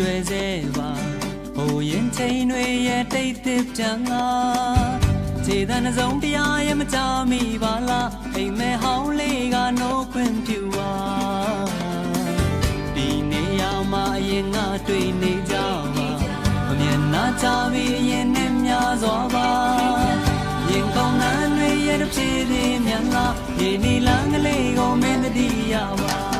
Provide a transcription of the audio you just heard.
တွေ့စေပါဟိုရင်ချိန်တွေရဲ့တိတ်တစ်တန်ငါခြေတန်းစုံတရားရဲ့မကြမိပါလားအိမ်မဲဟောင်းလေးကနိုးခွင့်ပြုပါဒီနေရာမှာအရင်ငါတွေ့နေကြပါမမျက်နှာချပြီးအရင်နဲ့များစွာပါရင်ကောင်းနှံတွေရဲ့တစ်ပြေးပြေးမြန်လာဒီနီလန်းကလေးကိုမင်းတတိယပါ